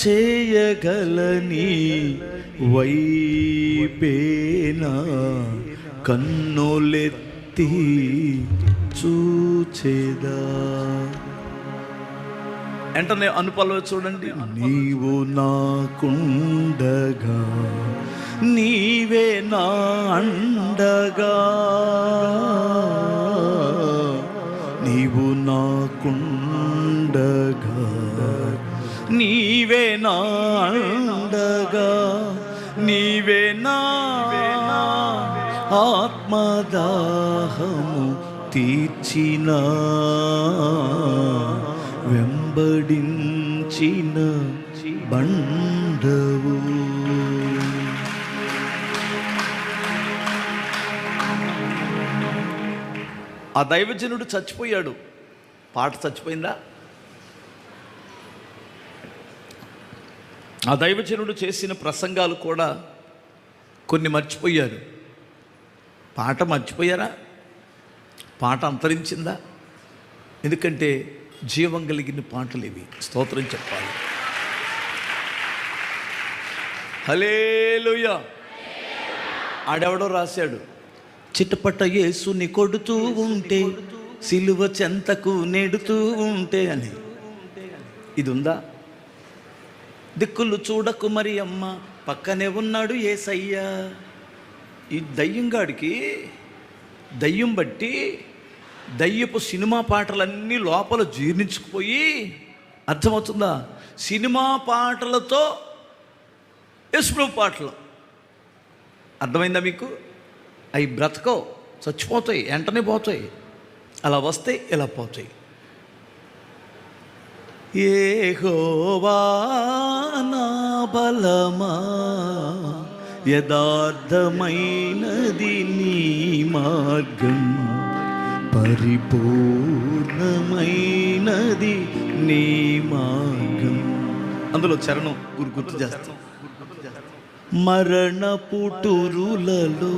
చేయగలని వైపేనా కన్నులెత్తి చూచేదా. వెంటనే అనుపల్లవి చూడండి. నీవు నాకుండగా నీవే నా అండగా, నీవు నాకుండగా నీవే నా అండగా, నీవే నా ఆత్మదాహము తీర్చిన వెంబడించిన బండవు. ఆ దైవజనుడు చచ్చిపోయాడు. పాట చచ్చిపోయిందా? ఆ దైవజనుడు చేసిన ప్రసంగాలు కూడా కొన్ని మర్చిపోయారు. పాట మర్చిపోయారా? పాట అంతరించిందా? ఎందుకంటే జీవం కలిగిన పాటలు ఇవి. స్తోత్రం చెప్పాలి. హల్లెలూయా. ఆడెవడో రాశాడు, చిటపట యేసుని కొడుతూ ఉంటే సిలువ చెంతకు నెడుతూ ఉంటే అని. ఇది ఉందా? దిక్కులు చూడకు మరి అమ్మ, పక్కనే ఉన్నాడు యేసయ్యా. ఈ దయ్యంగాడికి దయ్యం బట్టి దయ్యపు సినిమా పాటలన్నీ లోపల జీర్ణించుకుపోయి, అర్థమవుతుందా? సినిమా పాటలతో యేసుప్రభు పాటలు. అర్థమైందా మీకు? అవి బ్రతకవు, చచ్చిపోతాయి, వెంటనే పోతాయి. అలా వస్తే ఇలా పోతాయి. యెహోవా నా బలమా, యథార్థమైనది నీ మార్గం, పరిపూర్ణమైనది నీ మార్గం. అందులో చరణం గుర్తు చేస్తాం. మరణ పుటురులలో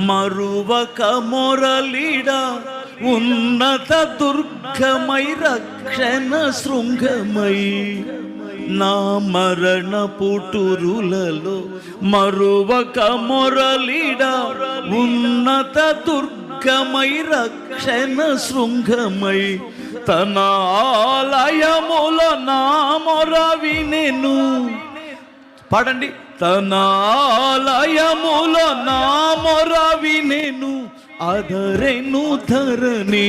మరువక మొరలిడా, ఉన్నత దుర్గమై రక్షణ శృంగమై. నా మరణ పుటురులలో మరువక మొరలిడా, ఉన్నత దుర్గమై రక్షణ శృంగమై. తన ఆలయముల నా మొర వినెను. పాడండి. తన ఆలయముల నా మొర వినెను, అదరెను ధరణి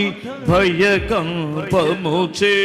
భయకంపముచే.